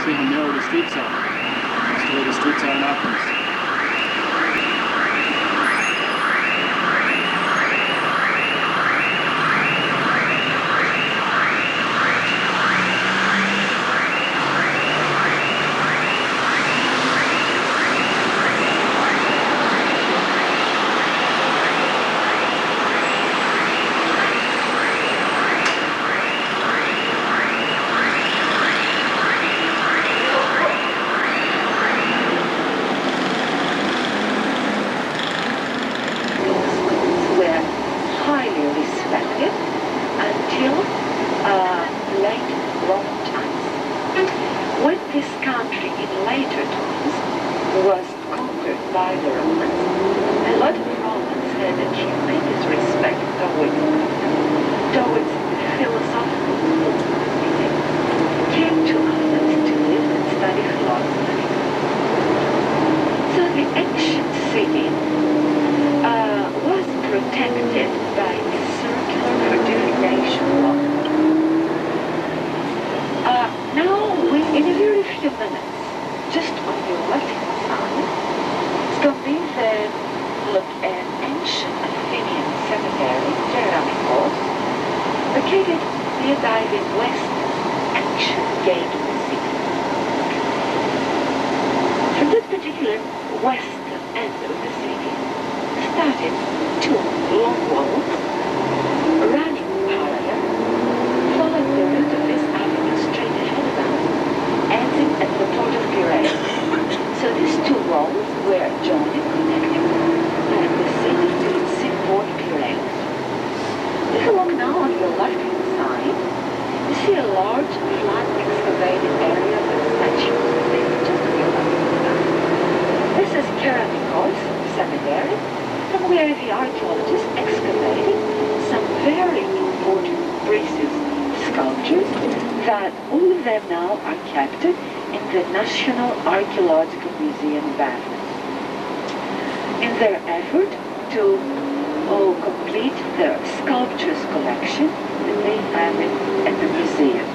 See how narrow the streets are. That's the way the streets are in Athens. When this country in later times was conquered by the Romans, a lot of Romans had a tremendous respect towards philosophical thought. They came to Athens to live and study philosophy. So the ancient city was protected by a circular fortification wall. Now, in a very few minutes, just on your left-hand side, it's going to be look at ancient Athenian cemetery, Keramikos, located nearby the western ancient gate of the city. From this particular western end of the city started two long walls running parallel, following the route of this avenue straight ahead of us, ending at the port of Piraeus. So these two walls were joined, connecting the city to its seaport Piraeus. If you look now on your left-hand side, you see a large, flat, excavated area with statues there, just on your left-hand side. This is Keramikos cemetery, from where the archaeologists excavated some very important precious sculptures that all of them now are kept in the National Archaeological Museum of Athens. In their effort to complete their sculptures collection that they have at the museum.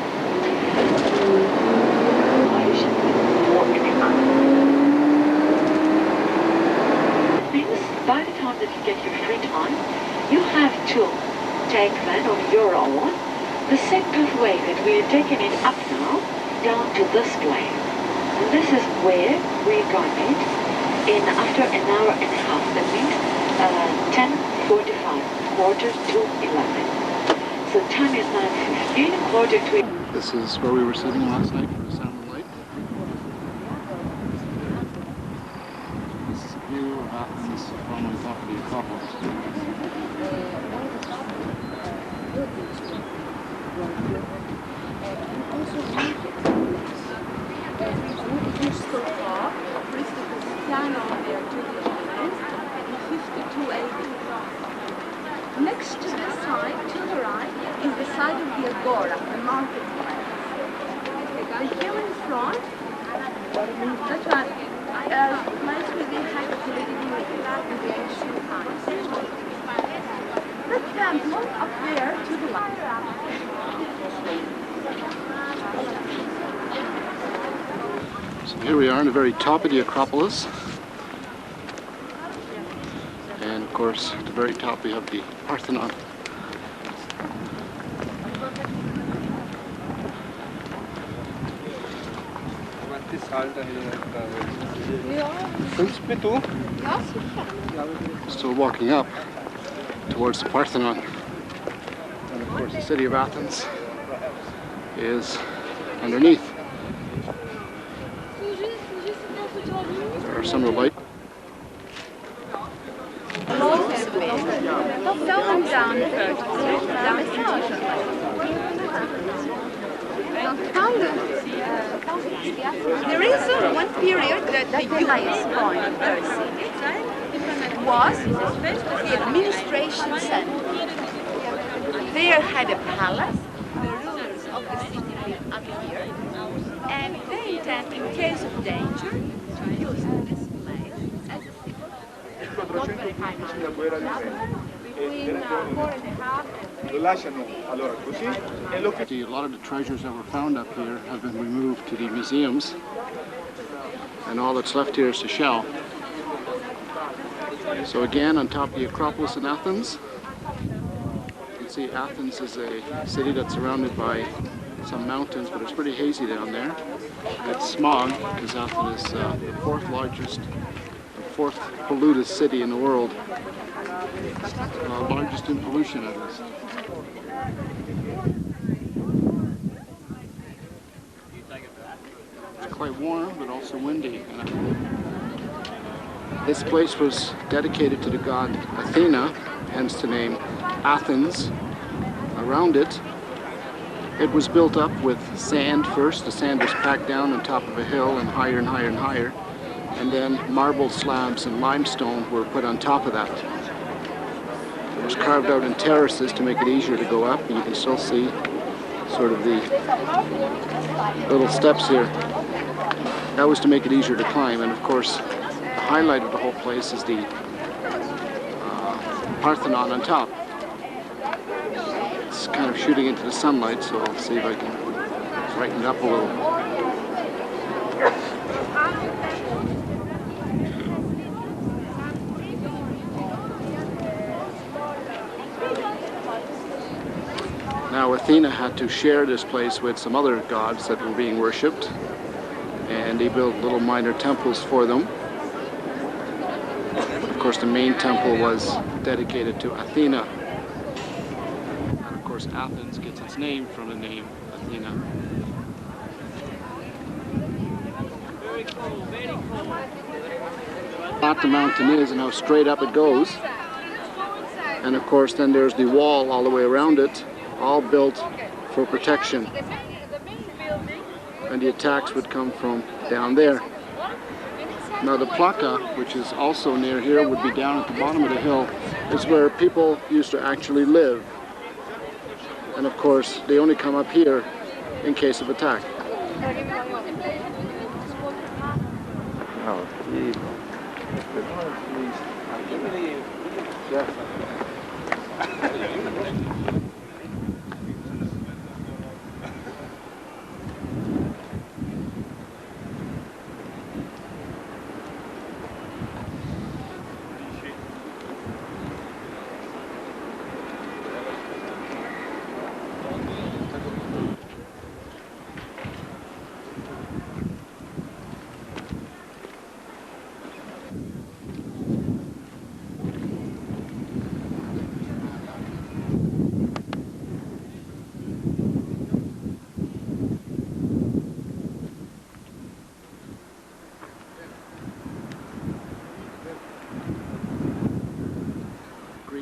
By the time that you get your free time, you have to take then on your own the same pathway that we are taking it up now, down to this place. And this is where we're going to meet in after an hour and a half, that means 10:45, quarter to 11. So time is 9:15, quarter to 11. This is where we were sitting last night for the Sound and Light. This is a view of Athens from the top of the Acropolis. Next to the side, to the right, is the side of the Agora, the marketplace. And here in front, that's one place where they had political with the ancient times. The temple up there to the left. So here we are on the very top of the Acropolis. And of course, at the very top we have the Parthenon. Still walking up towards the Parthenon. And of course the city of Athens is underneath. There are some of the light. There is one period that the highest point of the city was the administration center. There had a palace, the rulers of the city lived up here, and they intend, in case of danger, to use this place as a city. Not very high mountain, between 4.5 and lo lasciano allora così e lo A lot of the treasures that were found up here have been removed to the museums, and all that's left here is the shell. So again, on top of the Acropolis in Athens, you can see Athens is a city that's surrounded by some mountains, but it's pretty hazy down there. It's smog, because Athens is the fourth polluted city in the world. Largest in pollution, at least. It's quite warm, but also windy. This place was dedicated to the god Athena, hence the name Athens. Around it, it was built up with sand first. The sand was packed down on top of a hill and higher and higher and higher. And then marble slabs and limestone were put on top of that. It was carved out in terraces to make it easier to go up, and you can still see sort of the little steps here. That was to make it easier to climb, and of course the highlight of the whole place is the Parthenon on top. It's kind of shooting into the sunlight, so I'll see if I can brighten it up a little. Now Athena had to share this place with some other gods that were being worshipped, and he built little minor temples for them. But of course the main temple was dedicated to Athena. And of course Athens gets its name from the name Athena. Very cool, very cool. What the mountain is and how straight up it goes. And of course then there's the wall all the way around it, all built for protection. And the attacks would come from down there. Now the Plaka, which is also near here, would be down at the bottom of the hill. It's where people used to actually live. And of course, they only come up here in case of attack. No,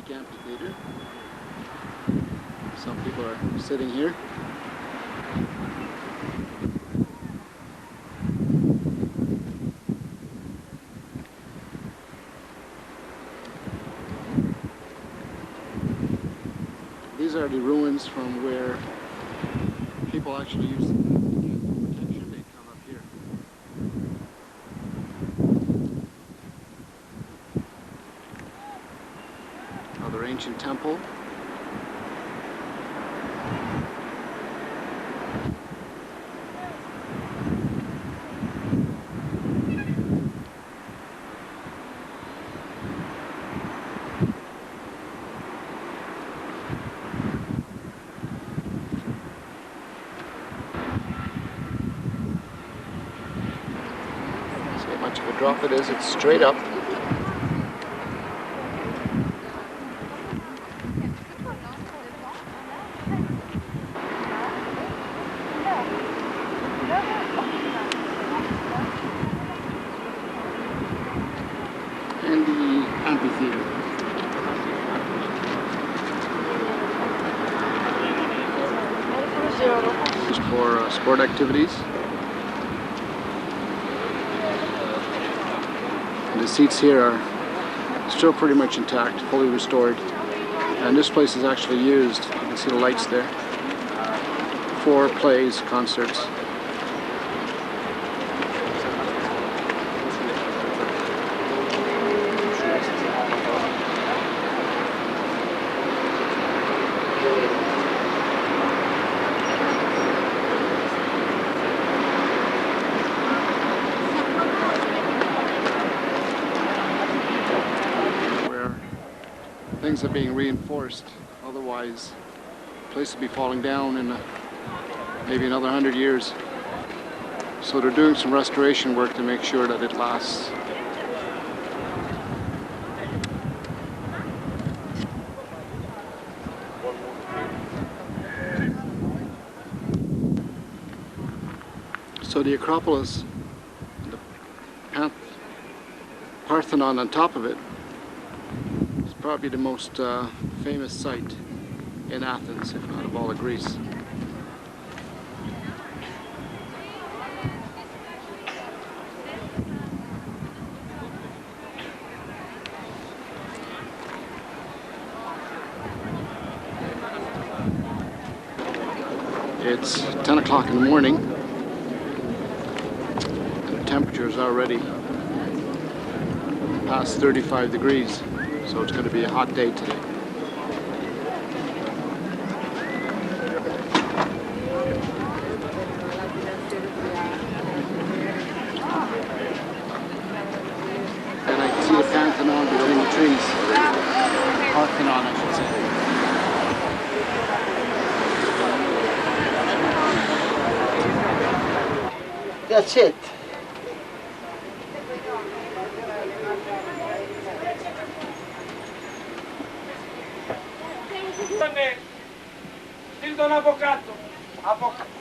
Amphitheater. Some people are sitting here. These are the ruins from where people actually used protection. They come up here. Another ancient temple. See how much of a drop it is. It's straight up. And the amphitheater. Just for sport activities. And the seats here are still pretty much intact, fully restored. And this place is actually used, you can see the lights there, for plays, concerts. things are being reinforced. Otherwise, the place will be falling down in maybe another 100 years. So they're doing some restoration work to make sure that it lasts. So the Acropolis, the Parthenon on top of it, is probably the most famous site in Athens, if not of all of Greece. It's 10 o'clock in the morning, and the temperature is already past 35 degrees, so it's going to be a hot day today. And I can see the Parthenon between the trees. Parthenon, I should say. That's it. Still un avvocato. Avvocato.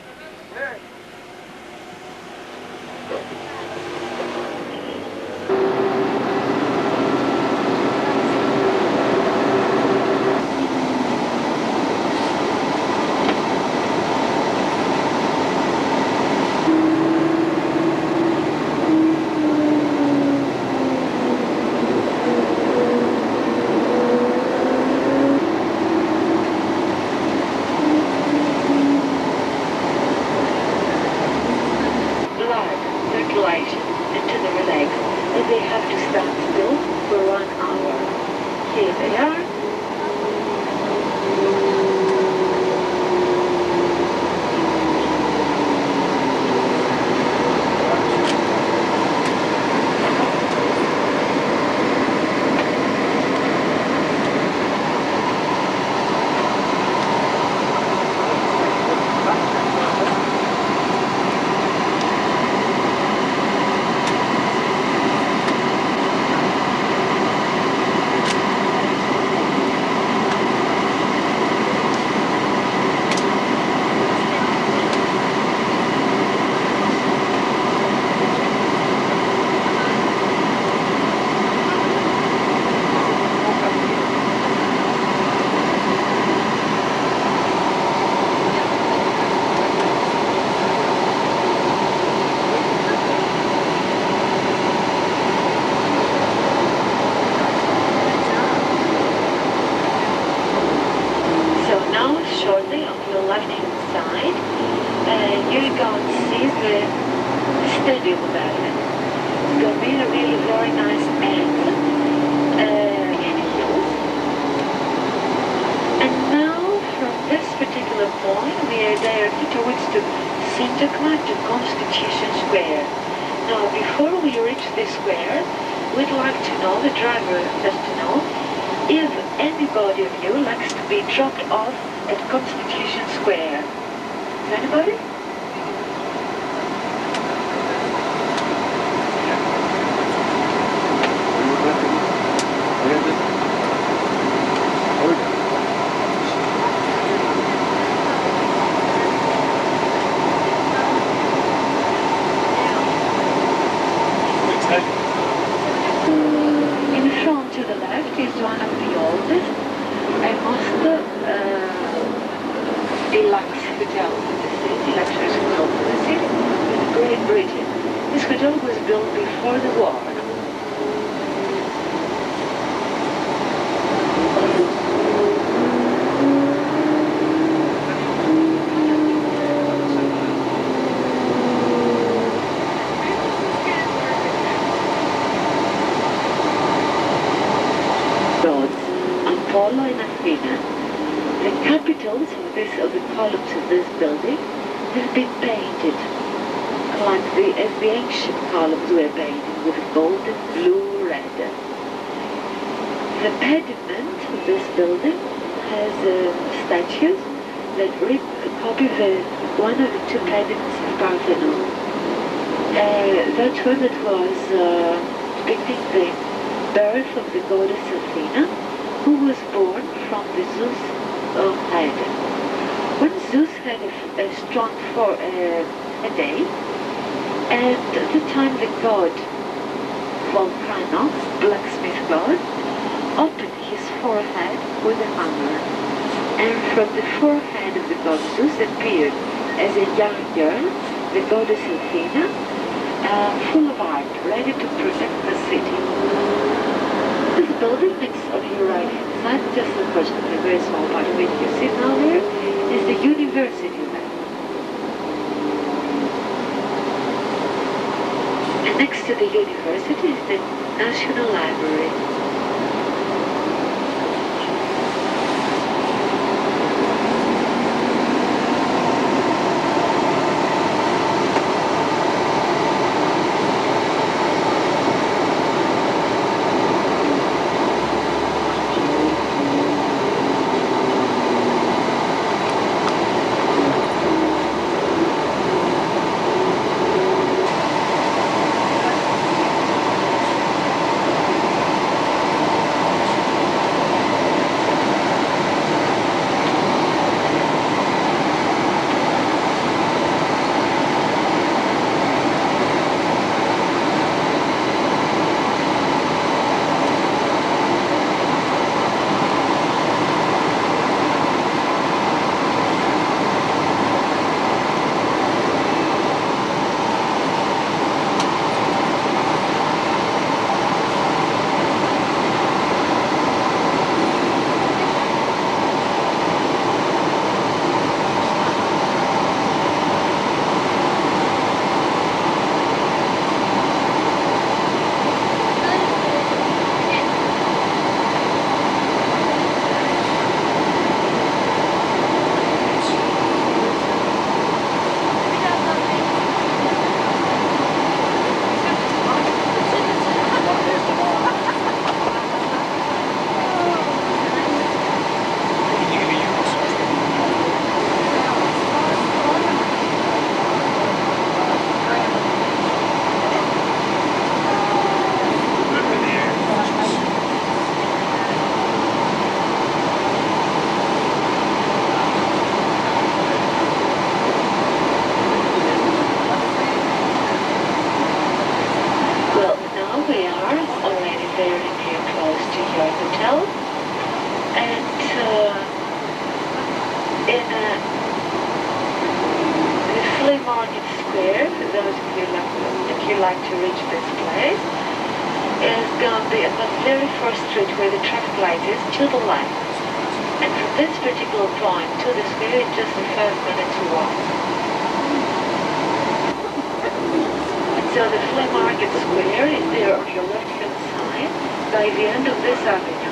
Into the relax, and they have to stand still for 1 hour. Here they are. Shortly on your left-hand side, you're going to see the stadium of Athens. It's going to be a really very nice angle in hills. And now, from this particular point, we are directed towards the center line to Constitution Square. Now, before we reach this square, we'd like to know, the driver has to know, if anybody of you likes to be dropped off at Constitution Square. Is anybody? In front to the left is one of the oldest and most deluxe hotels in the city, luxurious hotels in the city, in Great Britain. This hotel was built before the war. Apollo and Athena, the capitals of the columns of this building have been painted as the ancient columns were painted with gold and blue red. The pediment this building has statues that copy one of the two pediments of Parthenon. That one that was depicting the birth of the goddess Athena, who was born from the Zeus head. When Zeus had a strong headache, and at the time the god Volcano, blacksmith god, opened his forehead with a hammer, and from the forehead of the god Zeus appeared as a young girl, the goddess Athena, full of art, ready to protect the city. This building next on your right hand side, just unfortunately a very small part of it you see now there, is the university there. And next to the university is the National Library. So the flea market square is there on your left-hand side. By the end of this avenue,